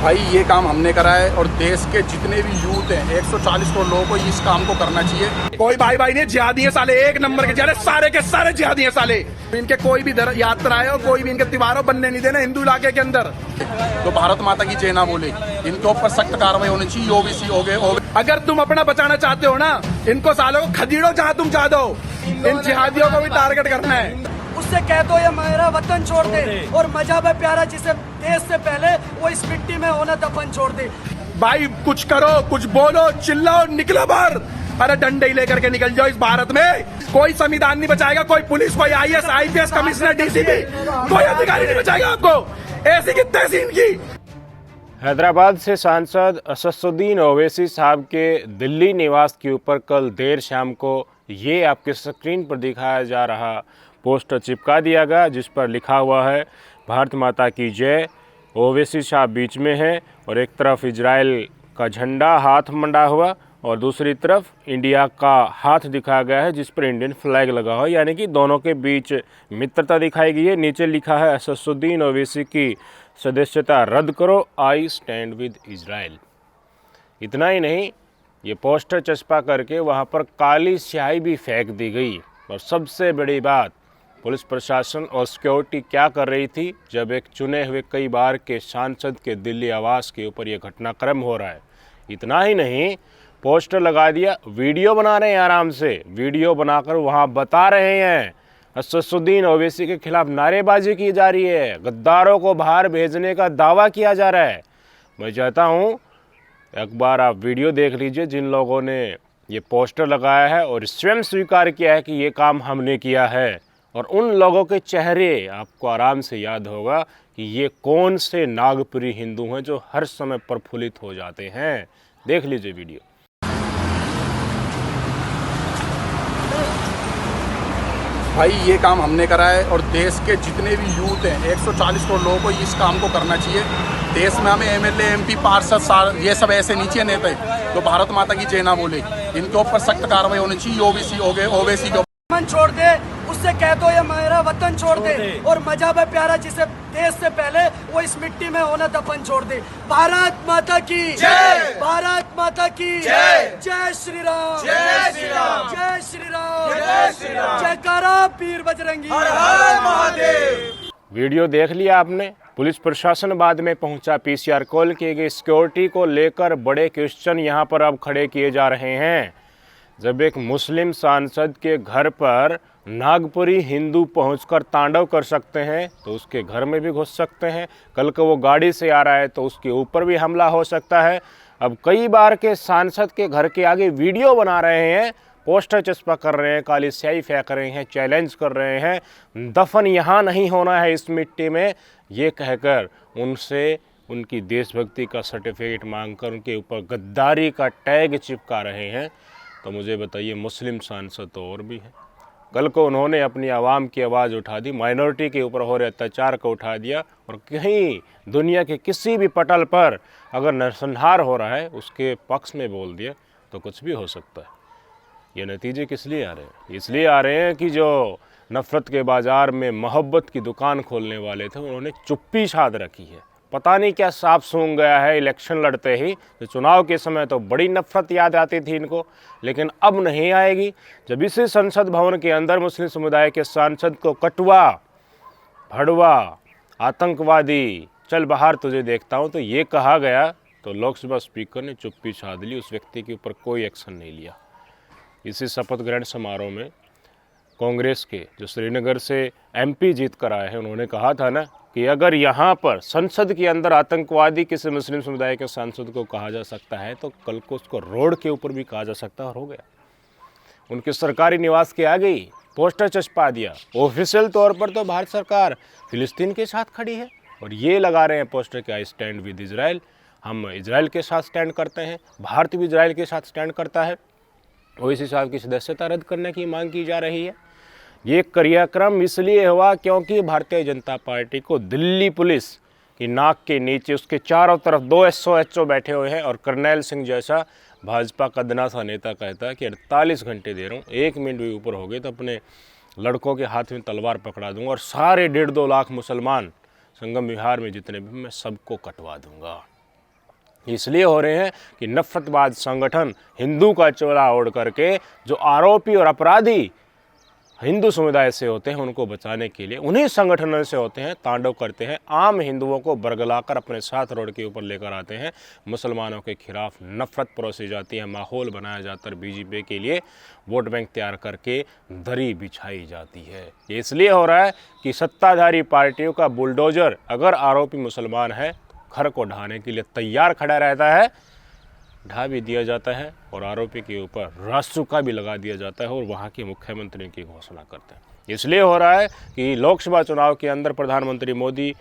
भाई ये काम हमने करा है और देश के जितने भी यूथ हैं 140 करोड़ लोगों को इस काम को करना चाहिए। कोई भाई भाई नहीं, जिहादी है साले, एक नंबर के जिहादी, सारे के सारे जिहादी हैं साले। इनके कोई भी यात्रा हो, कोई भी इनके त्योहार हो, बनने नहीं देना हिंदू इलाके के अंदर। तो भारत माता की जय ना बोले, इनके ऊपर सख्त कार्रवाई होनी चाहिए। ओबीसी हो गए। अगर तुम अपना बचाना चाहते हो ना, इनको सालों को खदेड़ो जहाँ तुम चाह दो। इन जिहादियों को भी टारगेट करना है। उससे कह दो ये मेरा वतन छोड़ दे, और मजहब है प्यारा जिसे देश से पहले वो इस मिट्टी में होना दफन छोड़ दे। भाई कुछ करो, कुछ बोलो, चिल्लाओ, निकलो बाहर। अरे डंडे ही लेकर के निकल जाओ। इस भारत में कोई संविधान नहीं बचाएगा, कोई पुलिस, कोई आईएएस, आईपीएस कमिश्नर, डीसीपी, कोई अधिकारी नहीं बचाएगा आपको। ऐसी की तैसी इनकी। हैदराबाद से सांसद असदुद्दीन ओवैसी साहब के दिल्ली निवास के ऊपर कल देर शाम को ये आपके स्क्रीन पर दिखाया जा रहा पोस्टर चिपका दिया गया, जिस पर लिखा हुआ है भारत माता की जय। ओवैसी साहब बीच में है और एक तरफ इजराइल का झंडा हाथ मंडा हुआ और दूसरी तरफ इंडिया का हाथ दिखाया गया है, जिस पर इंडियन फ्लैग लगा हुआ है, यानी कि दोनों के बीच मित्रता दिखाई गई है। नीचे लिखा है असदुद्दीन ओवैसी की सदस्यता रद्द करो, आई स्टैंड विद इजराइल। इतना ही नहीं, ये पोस्टर चस्पा करके वहाँ पर काली स्याही भी फेंक दी गई। और सबसे बड़ी बात, पुलिस प्रशासन और सिक्योरिटी क्या कर रही थी जब एक चुने हुए कई बार के सांसद के दिल्ली आवास के ऊपर यह घटनाक्रम हो रहा है। इतना ही नहीं, पोस्टर लगा दिया, वीडियो बना रहे हैं, आराम से वीडियो बनाकर वहाँ बता रहे हैं असदुद्दीन ओवैसी के खिलाफ नारेबाजी की जा रही है, गद्दारों को बाहर भेजने का दावा किया जा रहा है। मैं चाहता हूँ एक बार आप वीडियो देख लीजिए जिन लोगों ने ये पोस्टर लगाया है और स्वयं स्वीकार किया है कि ये काम हमने किया है, और उन लोगों के चेहरे आपको आराम से याद होगा कि ये कौन से नागपुरी हिंदू हैं जो हर समय प्रफुल्लित हो जाते हैं। देख लीजिए वीडियो। भाई ये काम हमने करा है और देश के जितने भी यूथ हैं 140 करोड़ लोगों को इस काम को करना चाहिए। देश में हमें एमएलए, एमपी, पार्षद ये सब ऐसे नीचे नेता है तो भारत माता की जय ना बोले, इनके ऊपर सख्त कार्रवाई होनी चाहिए। ओबीसी हो गए, ओवैसी के मन छोड़ दे, उससे कह दो ये मेरा वतन छोड़ दे, और मजहब है प्यारा जिसे देश से पहले वो इस मिट्टी में होना दफन छोड़ दे। भारत माता की जय, भारत माता की जय, जय श्री राम, जय श्री राम, जय श्री राम, जय श्री राम, जयकारा पीर बजरंगी, हर हर महादेव। वीडियो देख लिया आपने। पुलिस प्रशासन बाद में पहुंचा, पीसीआर कॉल किए गए, सिक्योरिटी को लेकर बड़े क्वेश्चन यहाँ पर अब खड़े किए जा रहे हैं। जब एक मुस्लिम सांसद के घर पर नागपुरी हिंदू पहुंचकर तांडव कर सकते हैं तो उसके घर में भी घुस सकते हैं। कल को वो गाड़ी से आ रहा है तो उसके ऊपर भी हमला हो सकता है। अब कई बार के सांसद के घर के आगे वीडियो बना रहे हैं, पोस्टर चस्पा कर रहे हैं, काली स्याही फेंक रहे हैं, चैलेंज कर रहे हैं, दफन यहाँ नहीं होना है इस मिट्टी में, ये कहकर उनसे उनकी देशभक्ति का सर्टिफिकेट मांगकर उनके ऊपर गद्दारी का टैग चिपका रहे हैं। तो मुझे बताइए, मुस्लिम सांसद तो और भी हैं। कल को उन्होंने अपनी आवाम की आवाज़ उठा दी, माइनॉरिटी के ऊपर हो रहे अत्याचार को उठा दिया, और कहीं दुनिया के किसी भी पटल पर अगर नरसंहार हो रहा है उसके पक्ष में बोल दिया तो कुछ भी हो सकता है। ये नतीजे किस लिए आ रहे हैं? इसलिए आ रहे हैं कि जो नफ़रत के बाज़ार में मोहब्बत की दुकान खोलने वाले थे उन्होंने चुप्पी साध रखी है। पता नहीं क्या सांप सूंघ गया है इलेक्शन लड़ते ही। तो चुनाव के समय तो बड़ी नफरत याद आती थी इनको, लेकिन अब नहीं आएगी। जब इसी संसद भवन के अंदर मुस्लिम समुदाय के सांसद को कटुआ, भड़वा, आतंकवादी, चल बाहर तुझे देखता हूँ, तो ये कहा गया तो लोकसभा स्पीकर ने चुप्पी साध ली, उस व्यक्ति के ऊपर कोई एक्शन नहीं लिया। इसी शपथ ग्रहण समारोह में कांग्रेस के जो श्रीनगर से एमपी जीत कर आए हैं, उन्होंने कहा था ना कि अगर यहाँ पर संसद के अंदर आतंकवादी किसी मुस्लिम समुदाय के सांसद को कहा जा सकता है तो कल को उसको रोड के ऊपर भी कहा जा सकता है, और हो गया। उनके सरकारी निवास के आगे ही पोस्टर चस्पा दिया। ऑफिशियल तौर पर तो भारत सरकार फिलिस्तीन के साथ खड़ी है और ये लगा रहे हैं पोस्टर कि आई स्टैंड विद इजराइल, हम इजराइल के साथ स्टैंड करते हैं, भारत भी इजराइल के साथ स्टैंड करता है। ओवैसी साहब की सदस्यता रद्द करने की मांग की जा रही है। ये क्रियाक्रम इसलिए हुआ क्योंकि भारतीय जनता पार्टी को दिल्ली पुलिस की नाक के नीचे उसके चारों तरफ 2 SO बैठे हुए हैं, और करनैल सिंह जैसा भाजपा का दना सा नेता कहता है कि 48 घंटे दे रहा हूँ, 1 मिनट भी ऊपर हो गए तो अपने लड़कों के हाथ में तलवार पकड़ा दूंगा और सारे 1.5-2 लाख मुसलमान संगम विहार में जितने भी मैं सबको कटवा दूंगा। इसलिए हो रहे हैं कि नफरतवाद संगठन हिंदू का चोला ओढ़ करके जो आरोपी और अपराधी हिंदू समुदाय से होते हैं उनको बचाने के लिए उन्हीं संगठनों से होते हैं, तांडव करते हैं, आम हिंदुओं को बरगलाकर अपने साथ रोड के ऊपर लेकर आते हैं, मुसलमानों के खिलाफ नफरत परोसी जाती है, माहौल बनाया जाता है, बीजेपी के लिए वोट बैंक तैयार करके दरी बिछाई जाती है। ये इसलिए हो रहा है कि सत्ताधारी पार्टियों का बुलडोजर अगर आरोपी मुसलमान है घर को ढहाने के लिए तैयार खड़ा रहता है, ढा भी दिया जाता है और आरोपी के ऊपर रासुका भी लगा दिया जाता है और वहाँ के मुख्यमंत्री की घोषणा करते हैं। इसलिए हो रहा है कि लोकसभा चुनाव के अंदर प्रधानमंत्री मोदी,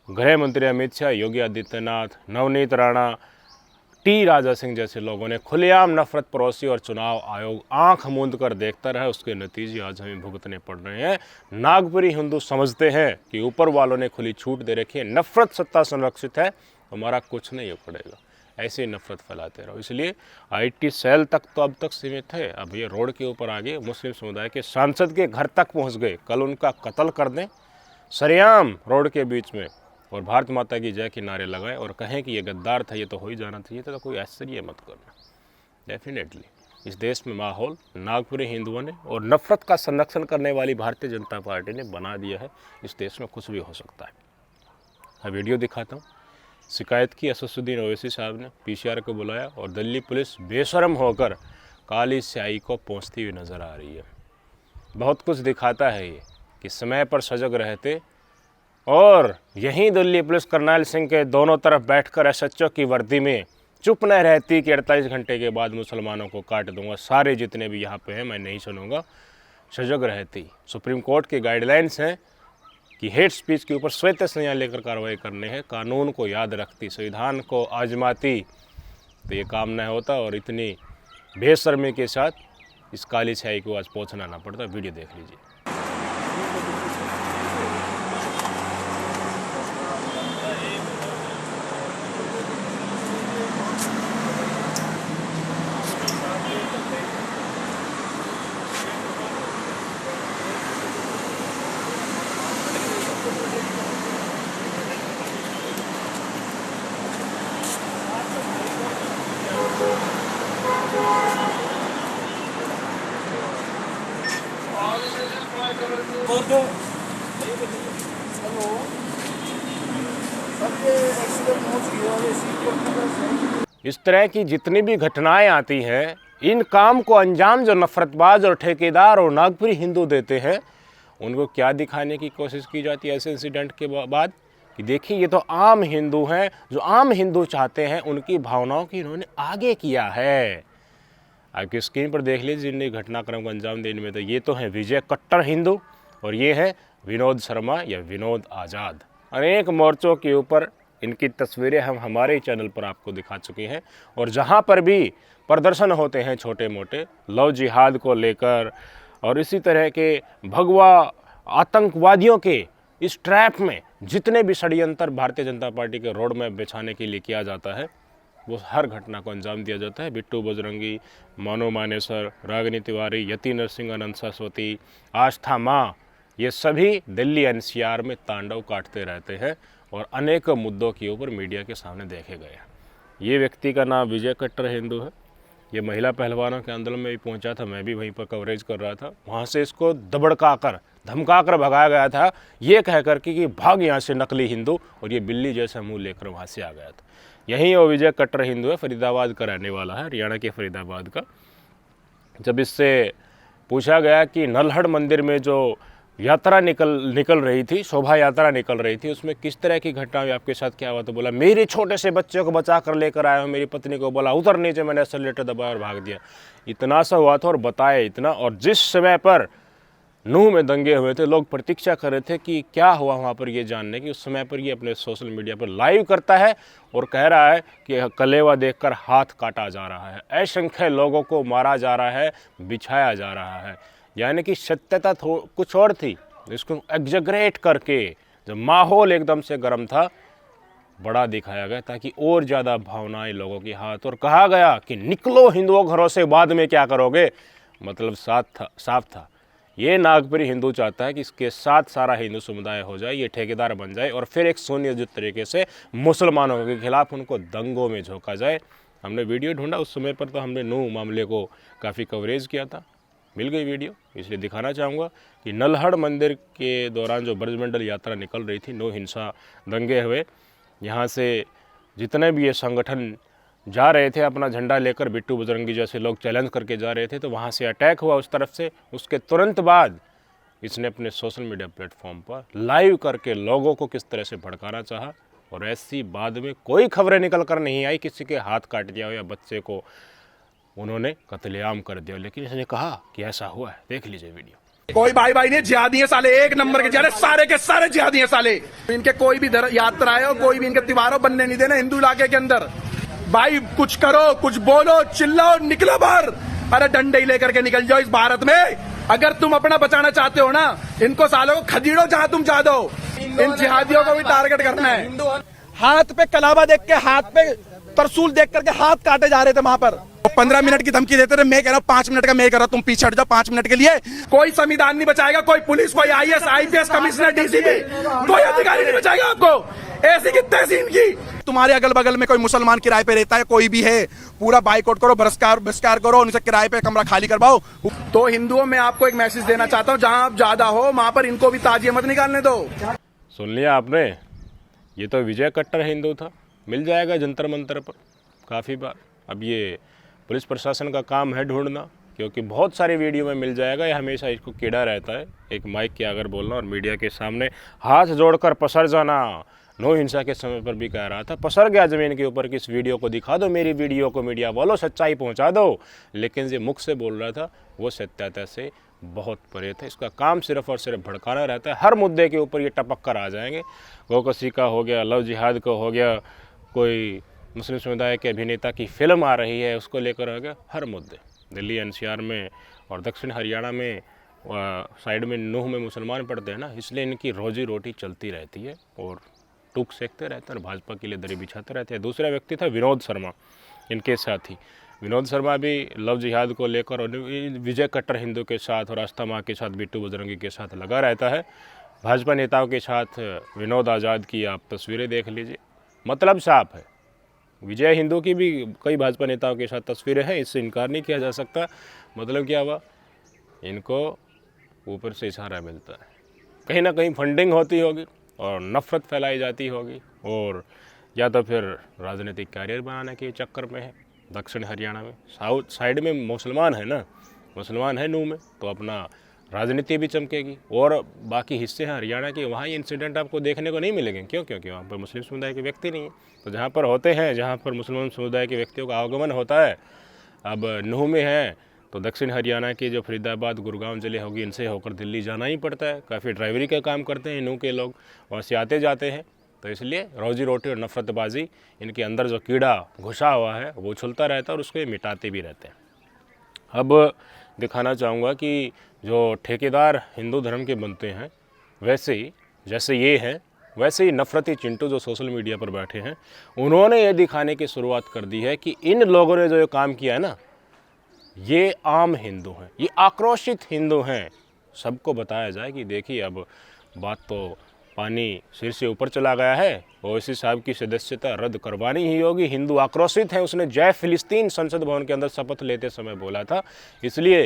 गृह मंत्री अमित शाह, योगी आदित्यनाथ, नवनीत राणा, टी राजा सिंह जैसे लोगों ने खुलेआम नफरत परोसी और चुनाव आयोग आंख मूंद कर देखता रहा। उसके नतीजे आज हमें भुगतने पड़ रहे हैं। नागपुरी हिंदू समझते हैं कि ऊपर वालों ने खुली छूट दे रखी है, नफरत सत्ता संरक्षित है, हमारा कुछ नहीं पड़ेगा, ऐसे ही नफरत फैलाते रहो। इसलिए आईटी सेल तक तो अब तक सीमित है, अब ये रोड के ऊपर आगे मुस्लिम समुदाय के सांसद के घर तक पहुंच गए। कल उनका कत्ल कर दें सरेआम रोड के बीच में और भारत माता की जय के नारे लगाएं और कहें कि ये गद्दार था, ये तो हो ही जाना चाहिए था, तो कोई आश्चर्य मत करना। डेफिनेटली इस देश में माहौल नागपुरी हिंदुओं ने और नफरत का संरक्षण करने वाली भारतीय जनता पार्टी ने बना दिया है। इस देश में कुछ भी हो सकता है। अब वीडियो दिखाता हूँ। शिकायत की असदुद्दीन ओवैसी साहब ने पीसीआर को बुलाया और दिल्ली पुलिस बेशर्म होकर काली स्याही को पहुँचती हुई नज़र आ रही है। बहुत कुछ दिखाता है ये कि समय पर सजग रहते और यहीं दिल्ली पुलिस करनाल सिंह के दोनों तरफ बैठकर एसएचओ की वर्दी में चुप न रहती कि 48 घंटे के बाद मुसलमानों को काट दूंगा, सारे जितने भी यहाँ पे हैं मैं नहीं सुनूंगा, सजग रहती। सुप्रीम कोर्ट की गाइडलाइंस हैं कि हेट स्पीच के ऊपर स्वतः संज्ञान लेकर कार्रवाई करने हैं, कानून को याद रखती, संविधान को आजमाती, तो ये काम न होता और इतनी बेशर्मी के साथ इस काली स्याही को आज पहुँचना ना पड़ता। वीडियो देख लीजिए। इस तरह की जितनी भी घटनाएं आती हैं, इन काम को अंजाम जो नफरतबाज और ठेकेदार और नागपुरी हिंदू देते हैं, उनको क्या दिखाने की कोशिश की जाती है ऐसे इंसिडेंट के बाद कि देखिए ये तो आम हिंदू हैं, जो आम हिंदू चाहते हैं उनकी भावनाओं की इन्होंने आगे किया है। आपकी स्क्रीन पर देख लीजिए जिन घटनाक्रम को अंजाम देने में, तो ये तो हैं विजय कट्टर हिंदू और ये है विनोद शर्मा या विनोद आज़ाद। अनेक मोर्चों के ऊपर इनकी तस्वीरें हम हमारे ही चैनल पर आपको दिखा चुके हैं और जहाँ पर भी प्रदर्शन होते हैं छोटे मोटे लव जिहाद को लेकर और इसी तरह के भगवा आतंकवादियों के इस ट्रैप में जितने भी षड्यंत्र भारतीय जनता पार्टी के रोड मैप बिछाने के लिए किया जाता है, वो हर घटना को अंजाम दिया जाता है। बिट्टू बजरंगी, मानो मानेसर, रागिनी तिवारी, यति नरसिंह, अनंत सरस्वती, आस्था माँ, ये सभी दिल्ली एनसीआर में तांडव काटते रहते हैं और अनेक मुद्दों के ऊपर मीडिया के सामने देखे गए हैं। ये व्यक्ति का नाम विजय कट्टर हिंदू है। ये महिला पहलवानों के आंदोलन में भी पहुंचा था, मैं भी वहीं पर कवरेज कर रहा था। वहाँ से इसको दबड़काकर धमकाकर भगाया गया था, ये कह कर कि भाग यहाँ से नकली हिंदू, और ये बिल्ली जैसा मुंह लेकर वहाँ से आ गया था। यहीं वो विजय कट्टर हिंदू है, फरीदाबाद का रहने वाला है, हरियाणा के फरीदाबाद का। जब इससे पूछा गया कि नल्हड़ मंदिर में जो यात्रा निकल रही थी, शोभा यात्रा निकल रही थी, उसमें किस तरह की घटना हुई, आपके साथ क्या हुआ, तो बोला मेरे छोटे से बच्चे को बचा कर लेकर आया हूँ। मेरी पत्नी को बोला उतर नीचे, मैंने एक्सेलरेटर दबाया और भाग दिया। इतना सा हुआ था और बताया इतना। और जिस समय पर नूह में दंगे हुए थे, लोग प्रतीक्षा कर रहे थे कि क्या हुआ वहाँ पर ये जानने की, उस समय पर ये अपने सोशल मीडिया पर लाइव करता है और कह रहा है कि कलेवा देखकर हाथ काटा जा रहा है, असंख्य लोगों को मारा जा रहा है, बिछाया जा रहा है। यानी कि सत्यता कुछ और थी, इसको एग्जैगरेट करके जब माहौल एकदम से गर्म था बड़ा दिखाया गया ताकि और ज़्यादा भावनाएं लोगों के हाथ, और कहा गया कि निकलो हिंदुओं घरों से, बाद में क्या करोगे। मतलब साफ था ये नागपुरी हिंदू चाहता है कि इसके साथ सारा हिंदू समुदाय हो जाए, ये ठेकेदार बन जाए और फिर एक सुनियोजित तरीके से मुसलमानों के खिलाफ उनको दंगों में झोंका जाए। हमने वीडियो ढूंढा, उस समय पर तो हमने नूह मामले को काफ़ी कवरेज किया था, मिल गई वीडियो, इसलिए दिखाना चाहूँगा कि नल्हड़ मंदिर के दौरान जो ब्रजमंडल यात्रा निकल रही थी, नो हिंसा दंगे हुए, यहाँ से जितने भी ये संगठन जा रहे थे अपना झंडा लेकर, बिट्टू बजरंगी जैसे लोग चैलेंज करके जा रहे थे, तो वहाँ से अटैक हुआ उस तरफ से। उसके तुरंत बाद इसने अपने सोशल मीडिया प्लेटफॉर्म पर लाइव करके लोगों को किस तरह से भड़काना चाहा, और ऐसी बाद में कोई खबरें निकल कर नहीं आई किसी के हाथ काट दिया हो या बच्चे को उन्होंने कत्लेआम कर दिया, लेकिन इसने कहा कि ऐसा हुआ है। देख लीजिए वीडियो। कोई भाई भाई ने जिहादी है साले, एक नंबर के जिहादी, सारे के सारे जिहादी हैं साले। इनके कोई भी यात्राएं हो, कोई भी इनके त्योहारों बनने नहीं देना हिंदू इलाके के अंदर। भाई कुछ करो, कुछ बोलो, चिल्लाओ, निकलो बाहर। अरे डंडे ही लेकर के निकल जाओ इस भारत में। अगर तुम अपना बचाना चाहते हो ना, इनको सालों को खदेड़ो जहां तुम जा दो। इन जिहादियों को भी टारगेट करना है। हाथ पे कलावा देख के, हाथ पे तरसूल देख करके हाथ काटे जा रहे थे वहां पर। 15 मिनट की धमकी देते थे, मैं कह रहा हूँ 5 मिनट का, मैं कह रहा हूँ तुम पीछे हट जाओ 5 मिनट के लिए। कोई संविधान नहीं बचाएगा, कोई पुलिस, कोई IAS, IPS कमिश्नर, DCP, कोई अधिकारी नहीं बचाएगा आपको। ऐसी की तैसी इनकी। तुम्हारे अगल बगल में कोई मुसलमान किराए पे रहता है, कोई भी है, पूरा बाइकआउट करो, बहिष्कार करो, उनसे किराए पे कमरा खाली करवाओ। तो हिंदुओं में आपको एक मैसेज देना चाहता हूँ, जहां आप ज्यादा हो वहां पर इनको भी ताजिए मत निकालने दो। सुन लिया आपने, ये तो विजय कट्टर हिंदू था, मिल जाएगा जंतर मंतर पर काफ़ी बार। अब ये पुलिस प्रशासन का काम है ढूंढना, क्योंकि बहुत सारी वीडियो में मिल जाएगा। ये हमेशा इसको कीड़ा रहता है एक माइक के आगे बोलना और मीडिया के सामने हाथ जोड़कर पसर जाना। नो हिंसा के समय पर भी कह रहा था, पसर गया ज़मीन के ऊपर कि इस वीडियो को दिखा दो, मेरी वीडियो को मीडिया वालों सच्चाई पहुंचा दो। लेकिन जो मुख से बोल रहा था वो सत्यता से बहुत परे थे। इसका काम सिर्फ और सिर्फ भड़काना रहता है। हर मुद्दे के ऊपर ये टपक कर आ जाएंगे। गोकसी का हो गया, लव जिहाद का हो गया, कोई मुस्लिम समुदाय के अभिनेता की फिल्म आ रही है उसको लेकर हो गया, हर मुद्दे। दिल्ली NCR में और दक्षिण हरियाणा में साइड में नूह में मुसलमान पड़ते हैं ना, इसलिए इनकी रोजी रोटी चलती रहती है और टूक सेकते रहते हैं और भाजपा के लिए दरी बिछाते रहते हैं। दूसरा व्यक्ति था विनोद शर्मा, इनके साथी। विनोद शर्मा भी लव जिहाद को लेकर और विजय कट्टर हिंदू के साथ और आस्था माँ के साथ, बिट्टू बजरंगी के साथ लगा रहता है। भाजपा नेताओं के साथ विनोद आज़ाद की आप तस्वीरें देख लीजिए, मतलब साफ है। विजय हिंदू की भी कई भाजपा नेताओं के साथ तस्वीरें हैं, इससे इनकार नहीं किया जा सकता। मतलब क्या हुआ, इनको ऊपर से इशारा मिलता है, कहीं ना कहीं फंडिंग होती होगी और नफ़रत फैलाई जाती होगी, और या तो फिर राजनीतिक कैरियर बनाने के चक्कर में है। दक्षिण हरियाणा में साउथ साइड में मुसलमान है ना, मुसलमान है नूह में, तो अपना राजनीति भी चमकेगी। और बाकी हिस्से हैं हरियाणा के, वहाँ ये इंसिडेंट आपको देखने को नहीं मिलेंगे। क्यों? क्योंकि वहाँ पर मुस्लिम समुदाय के व्यक्ति नहीं है। तो जहाँ पर होते हैं, जहाँ पर मुसलमान समुदाय के व्यक्तियों का आगमन होता है, अब नूह में है तो दक्षिण हरियाणा के जो फरीदाबाद, गुड़गांव जिले होगी, इनसे होकर दिल्ली जाना ही पड़ता है। काफ़ी ड्राइवरी का काम करते हैं नूह के लोग, वहाँ से आते जाते हैं। तो इसलिए रोजी रोटी और नफरतबाजी, इनके अंदर जो कीड़ा घुसा हुआ है वो उछलता रहता है और उसको ये मिटाते भी रहते हैं। अब दिखाना चाहूँगा कि जो ठेकेदार हिंदू धर्म के बनते हैं, वैसे ही जैसे ये हैं, वैसे ही नफरती चिंटू जो सोशल मीडिया पर बैठे हैं, उन्होंने ये दिखाने की शुरुआत कर दी है कि इन लोगों ने जो ये काम किया है ना, ये आम हिंदू हैं, ये आक्रोशित हिंदू हैं। सबको बताया जाए कि देखिए अब बात तो पानी सिर से ऊपर चला गया है, ओवैसी साहब की सदस्यता रद्द करवानी ही होगी। हिंदू आक्रोशित हैं। उसने जय फिलिस्तीन संसद भवन के अंदर शपथ लेते समय बोला था, इसलिए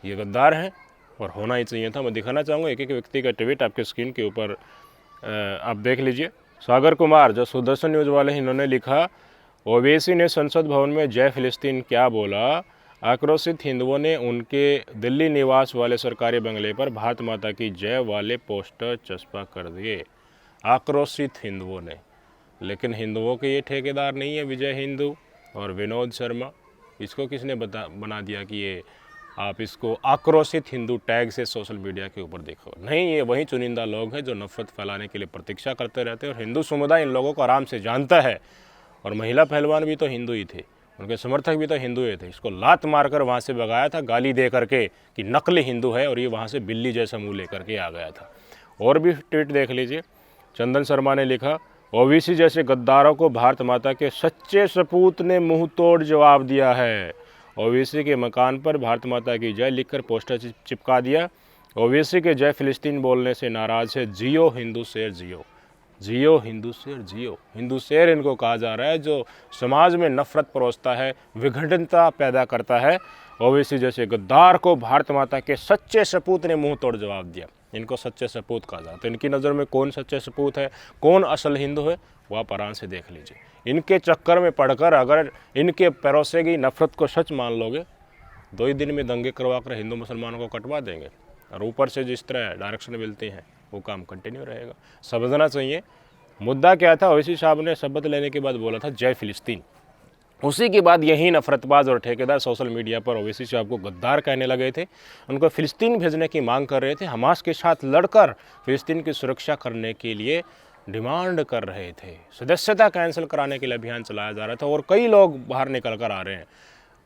ये गद्दार हैं और होना ही चाहिए था। मैं दिखाना चाहूँगा एक एक व्यक्ति का ट्वीट आपके स्क्रीन के ऊपर आप देख लीजिए। सागर कुमार जो सुदर्शन न्यूज़ वाले हैं, इन्होंने लिखा, ओवैसी ने संसद भवन में जय फिलिस्तीन क्या बोला, आक्रोशित हिंदुओं ने उनके दिल्ली निवास वाले सरकारी बंगले पर भारत माता की जय वाले पोस्टर चस्पा कर दिए। आक्रोशित हिंदुओं ने, लेकिन हिंदुओं के ये ठेकेदार नहीं है विजय हिंदू और विनोद शर्मा। इसको किसने बना दिया कि ये आप इसको आक्रोशित हिंदू टैग से सोशल मीडिया के ऊपर देखो? नहीं, ये वही चुनिंदा लोग हैं जो नफरत फैलाने के लिए प्रतीक्षा करते रहते हैं और हिंदू समुदाय इन लोगों को आराम से जानता है। और महिला पहलवान भी तो हिंदू ही थे, उनके समर्थक भी तो हिंदू ही थे। इसको लात मारकर वहाँ से भगाया था, गाली दे करके कि नकली हिंदू है, और ये वहाँ से बिल्ली जैसा मुँह लेकर के आ गया था। और भी ट्वीट देख लीजिए। चंदन शर्मा ने लिखा, ओवैसी जैसे गद्दारों को भारत माता के सच्चे सपूत ने मुंह तोड़ जवाब दिया है। ओवैसी के मकान पर भारत माता की जय लिखकर पोस्टर चिपका दिया। ओवैसी के जय फिलिस्तीन बोलने से नाराज़ है। जियो हिंदू शेर जियो, जियो हिंदू शेर जियो। हिंदू शेर इनको कहा जा रहा है जो समाज में नफरत परोसता है, विघटनता पैदा करता है। ओवैसी जैसे गद्दार को भारत माता के सच्चे सपूत ने मुंह तोड़ जवाब दिया। इनको सच्चे सपूत कहा जाता है। तो इनकी नज़र में कौन सच्चे सपूत है, कौन असल हिंदू है, वह आप आराम से देख लीजिए। इनके चक्कर में पड़कर अगर इनके परोसे गई नफरत को सच मान लोगे, 2 ही दिन में दंगे करवा कर हिंदू मुसलमानों को कटवा देंगे। और ऊपर से जिस तरह डायरेक्शन मिलती हैं वो काम कंटिन्यू रहेगा। समझना चाहिए मुद्दा क्या था। ओवैसी साहब ने शपथ लेने के बाद बोला था जय फिलिस्तीन। उसी के बाद यही नफरतबाज और ठेकेदार सोशल मीडिया पर ओवैसी साहब को गद्दार कहने लगे थे, उनको फिलिस्तीन भेजने की मांग कर रहे थे, हमास के साथ लड़कर फिलिस्तीन की सुरक्षा करने के लिए डिमांड कर रहे थे। सदस्यता कैंसिल कराने के लिए अभियान चलाया जा रहा था और कई लोग बाहर निकल कर आ रहे हैं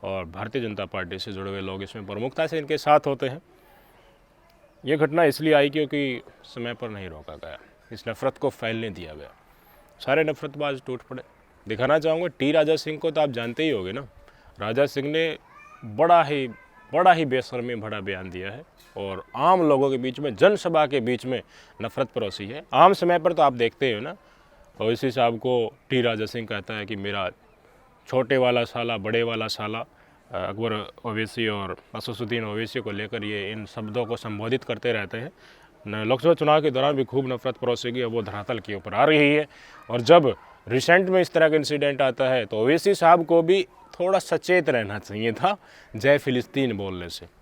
और भारतीय जनता पार्टी से जुड़े हुए लोग इसमें प्रमुखता से इनके साथ होते हैं। ये घटना इसलिए आई क्योंकि समय पर नहीं रोका गया, इस नफ़रत को फैलने दिया गया। सारे नफरतबाज टूट पड़े। दिखाना चाहूँगा टी राजा सिंह को तो आप जानते ही होंगे ना। राजा सिंह ने बड़ा ही बेशर्मी भरा बयान दिया है और आम लोगों के बीच में, जनसभा के बीच में नफरत परोसी है। आम समय पर तो आप देखते हो ना, ओवैसी साहब को टी राजा सिंह कहता है कि मेरा छोटे वाला साला, बड़े वाला साला। अकबर ओवैसी और असदुद्दीन ओवैसी को लेकर ये इन शब्दों को संबोधित करते रहते हैं। लोकसभा चुनाव के दौरान भी खूब नफरत परोसेगी, अब वो धरातल के ऊपर आ रही है। और जब रिसेंट में इस तरह का इंसिडेंट आता है तो ओवैसी साहब को भी थोड़ा सचेत रहना चाहिए था जय फिलिस्तीन बोलने से।